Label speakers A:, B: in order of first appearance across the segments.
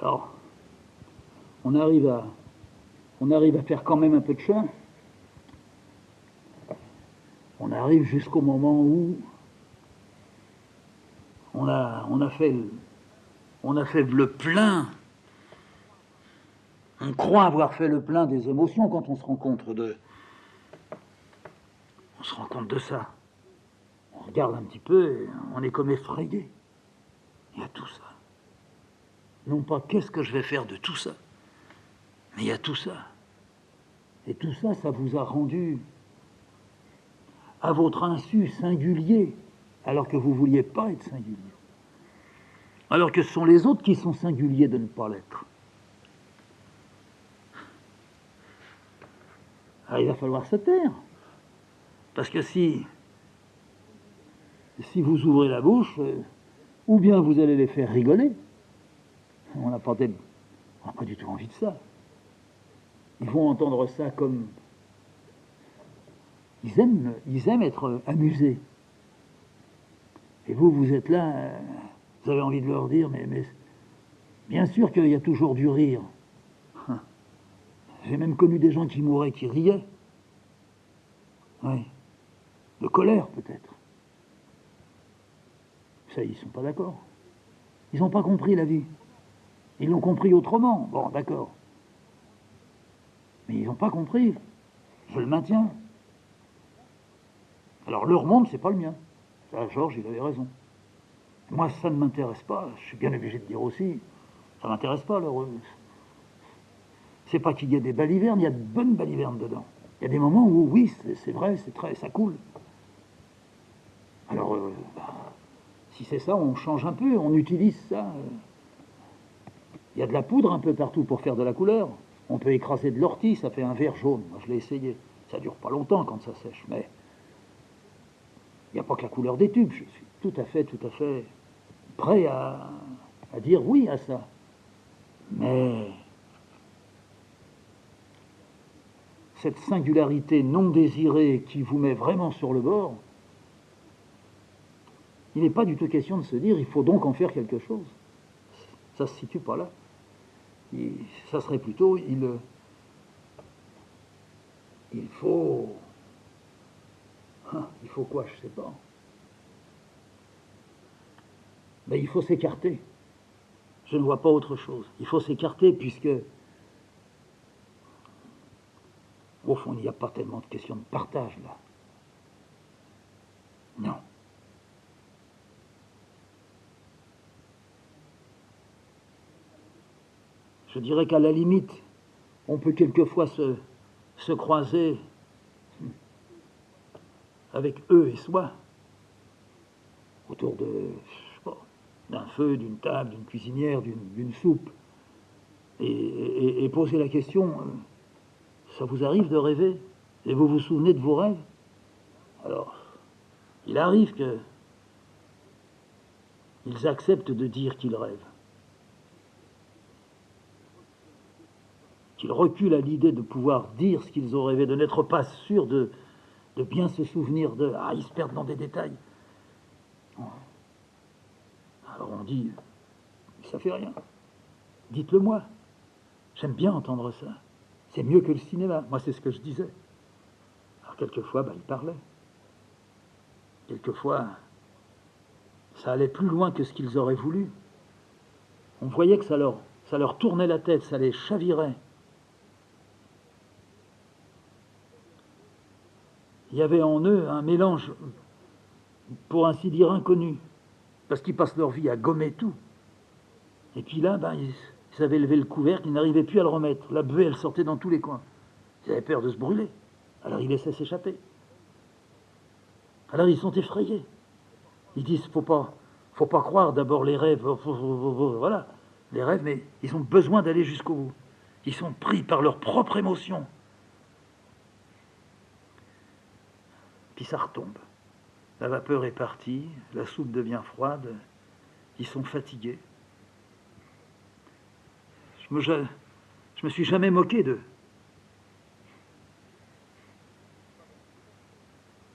A: Alors, on arrive à, on arrive à faire quand même un peu de chemin. On arrive jusqu'au moment où on a fait le plein. On croit avoir fait le plein des émotions quand on se rend compte de ça. On regarde un petit peu et on est comme effrayé. Il y a tout ça. Non pas qu'est-ce que je vais faire de tout ça, mais il y a tout ça. Et tout ça, ça vous a rendu, à votre insu, singulier, alors que vous ne vouliez pas être singulier. Alors que ce sont les autres qui sont singuliers de ne pas l'être. Alors il va falloir se taire. Parce que si vous ouvrez la bouche, ou bien vous allez les faire rigoler. On n'a pas du tout envie de ça. Ils vont entendre ça comme... Ils aiment être amusés. Et vous êtes là, vous avez envie de leur dire, mais bien sûr qu'il y a toujours du rire. J'ai même connu des gens qui mouraient, qui riaient. Oui. De colère, peut-être. Ça, ils ne sont pas d'accord. Ils n'ont pas compris la vie. Ils l'ont compris autrement. Bon, d'accord. Mais ils n'ont pas compris. Je le maintiens. Alors, leur monde, c'est pas le mien. Ça, Georges, il avait raison. Moi, ça ne m'intéresse pas. Je suis bien obligé de dire aussi, ça ne m'intéresse pas, leur... C'est pas qu'il y a des balivernes, il y a de bonnes balivernes dedans. Il y a des moments où, oui, c'est vrai, ça coule. Alors, si c'est ça, on change un peu, on utilise ça. Il y a de la poudre un peu partout pour faire de la couleur. On peut écraser de l'ortie, ça fait un vert jaune. Moi, je l'ai essayé. Ça dure pas longtemps quand ça sèche, mais il n'y a pas que la couleur des tubes. Je suis tout à fait prêt à dire oui à ça. Mais cette singularité non désirée qui vous met vraiment sur le bord, il n'est pas du tout question de se dire il faut donc en faire quelque chose. Ça ne se situe pas là. Ça serait plutôt il faut quoi, je ne sais pas. Mais il faut s'écarter. Je ne vois pas autre chose. Il faut s'écarter puisque, au fond, il n'y a pas tellement de questions de partage là. Non. Je dirais qu'à la limite, on peut quelquefois se croiser avec eux et soi autour d'un feu, d'une table, d'une cuisinière, d'une soupe, et poser la question, ça vous arrive de rêver? Et vous vous souvenez de vos rêves? Alors, il arrive qu'ils acceptent de dire qu'ils rêvent. Qu'ils reculent à l'idée de pouvoir dire ce qu'ils ont rêvé, de n'être pas sûrs de bien se souvenir de... Ah, ils se perdent dans des détails. Alors on dit, ça fait rien. Dites-le moi. J'aime bien entendre ça. C'est mieux que le cinéma. Moi, c'est ce que je disais. Alors quelquefois, ils parlaient. Quelquefois, ça allait plus loin que ce qu'ils auraient voulu. On voyait que ça leur tournait la tête, ça les chavirait. Il y avait en eux un mélange, pour ainsi dire, inconnu, parce qu'ils passent leur vie à gommer tout. Et puis là, ils avaient levé le couvercle, ils n'arrivaient plus à le remettre. La buée, elle sortait dans tous les coins. Ils avaient peur de se brûler. Alors ils laissaient s'échapper. Alors ils sont effrayés. Ils disent, faut pas croire d'abord les rêves, voilà, les rêves, mais ils ont besoin d'aller jusqu'au bout. Ils sont pris par leur propre émotion. Puis ça retombe. La vapeur est partie, la soupe devient froide, ils sont fatigués. Je me suis jamais moqué d'eux.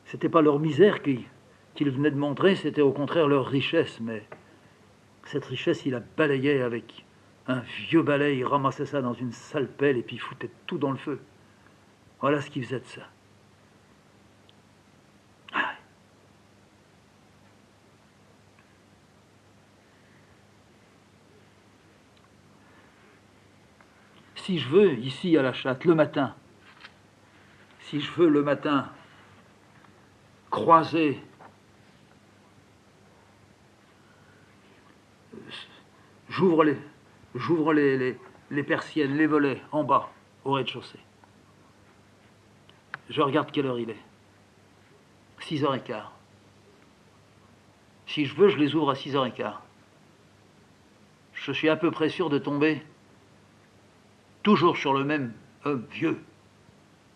A: C'était pas leur misère qu'ils venaient de montrer, c'était au contraire leur richesse, mais cette richesse, ils la balayaient avec Un vieux balai, il ramassait ça dans une sale pelle et puis il foutait tout dans le feu. Voilà ce qu'il faisait de ça. Ah. Si je veux, ici à la chatte, le matin, si je veux le matin croiser j'ouvre les persiennes, les volets en bas, au rez-de-chaussée. Je regarde quelle heure il est. 6h15. Si je veux, je les ouvre à 6h15. Je suis à peu près sûr de tomber toujours sur le même homme vieux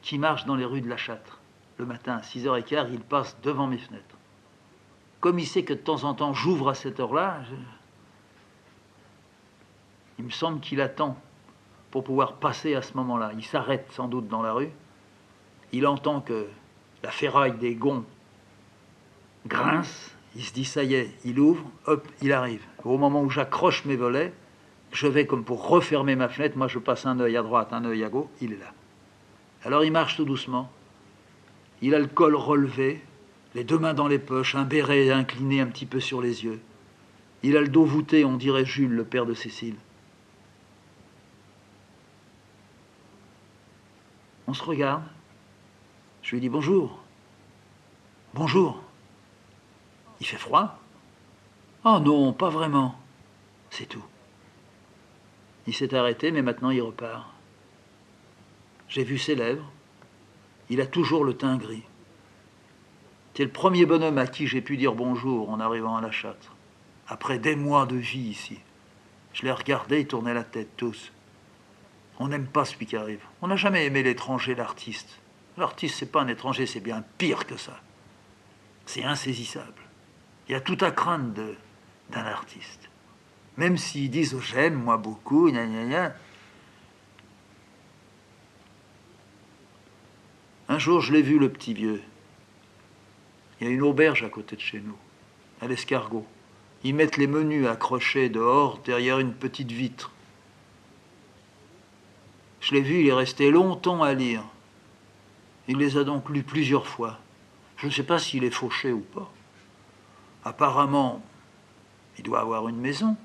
A: qui marche dans les rues de la Châtre. Le matin, à 6h15, il passe devant mes fenêtres. Comme il sait que de temps en temps, j'ouvre à cette heure-là, il me semble qu'il attend pour pouvoir passer à ce moment-là. Il s'arrête sans doute dans la rue. Il entend que la ferraille des gonds grince. Il se dit, ça y est, il ouvre, hop, il arrive. Au moment où j'accroche mes volets, je vais comme pour refermer ma fenêtre. Moi, je passe un œil à droite, un œil à gauche, il est là. Alors il marche tout doucement. Il a le col relevé, les deux mains dans les poches, un béret incliné un petit peu sur les yeux. Il a le dos voûté, on dirait Jules, le père de Cécile. On se regarde. Je lui dis bonjour. Bonjour. Il fait froid? Oh non, pas vraiment. C'est tout. Il s'est arrêté, mais maintenant il repart. J'ai vu ses lèvres. Il a toujours le teint gris. C'est le premier bonhomme à qui j'ai pu dire bonjour en arrivant à la Châtre. Après des mois de vie ici. Je l'ai regardé, il tournait la tête, tous. On n'aime pas celui qui arrive. On n'a jamais aimé l'étranger, l'artiste. L'artiste, c'est pas un étranger, c'est bien pire que ça. C'est insaisissable. Il y a tout à craindre d'un artiste. Même s'ils disent oh, j'aime, moi beaucoup, gna gna gna. Un jour, je l'ai vu, le petit vieux. Il y a une auberge à côté de chez nous, à l'Escargot. Ils mettent les menus accrochés dehors, derrière une petite vitre. Je l'ai vu, il est resté longtemps à lire. Il les a donc lus plusieurs fois. Je ne sais pas s'il est fauché ou pas. Apparemment, il doit avoir une maison.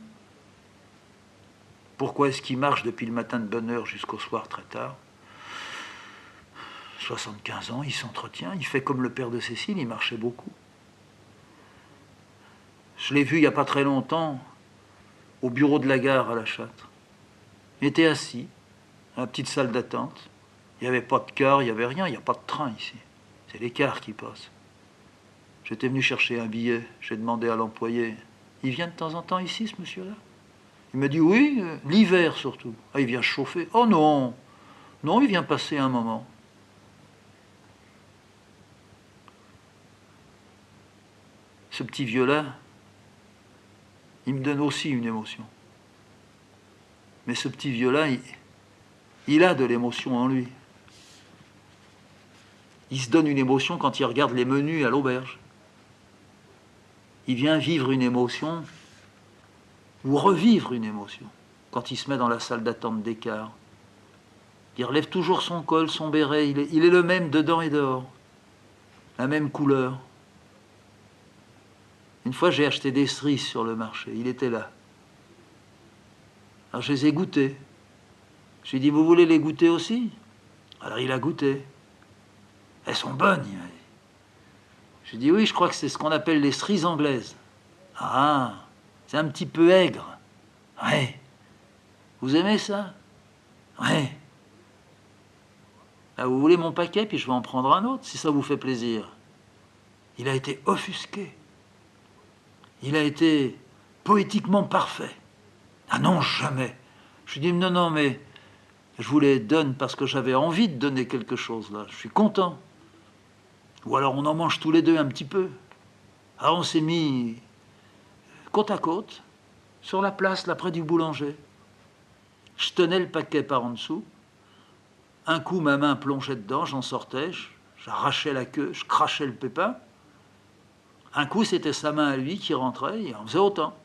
A: Pourquoi est-ce qu'il marche depuis le matin de bonne heure jusqu'au soir très tard? 75 ans, il s'entretient, il fait comme le père de Cécile, il marchait beaucoup. Je l'ai vu il n'y a pas très longtemps, au bureau de la gare à la Châtre. Il était assis, dans la petite salle d'attente. Il n'y avait pas de car, il n'y avait rien, il n'y a pas de train ici. C'est les cars qui passent. J'étais venu chercher un billet, j'ai demandé à l'employé, il vient de temps en temps ici, ce monsieur-là? Il m'a dit oui, l'hiver surtout. Ah, il vient chauffer. Oh non, non, il vient passer un moment. Ce petit vieux-là, il me donne aussi une émotion. Mais ce petit vieux-là, il a de l'émotion en lui. Il se donne une émotion quand il regarde les menus à l'auberge. Il vient vivre une émotion ou revivre une émotion quand il se met dans la salle d'attente des cars. Il relève toujours son col, son béret, il est le même dedans et dehors, la même couleur. Une fois, j'ai acheté des cerises sur le marché, il était là. Alors je les ai goûtées. J'ai dit, vous voulez les goûter aussi? Alors il a goûté. Elles sont bonnes, il m'a dit. J'ai dit, oui, je crois que c'est ce qu'on appelle les cerises anglaises. Ah, c'est un petit peu aigre. Ouais. Vous aimez ça? Ouais. Ah, vous voulez mon paquet, puis je vais en prendre un autre, si ça vous fait plaisir. Il a été offusqué. Il a été poétiquement parfait. Ah non, jamais. Je lui dis, non, non, mais je vous les donne parce que j'avais envie de donner quelque chose, là. Je suis content. Ou alors on en mange tous les deux un petit peu. Alors on s'est mis côte à côte, sur la place, là près du boulanger. Je tenais le paquet par en dessous. Un coup, ma main plongeait dedans, j'en sortais, j'arrachais la queue, je crachais le pépin. Un coup, c'était sa main à lui qui rentrait, et on faisait autant.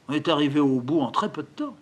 A: On est arrivé au bout en très peu de temps.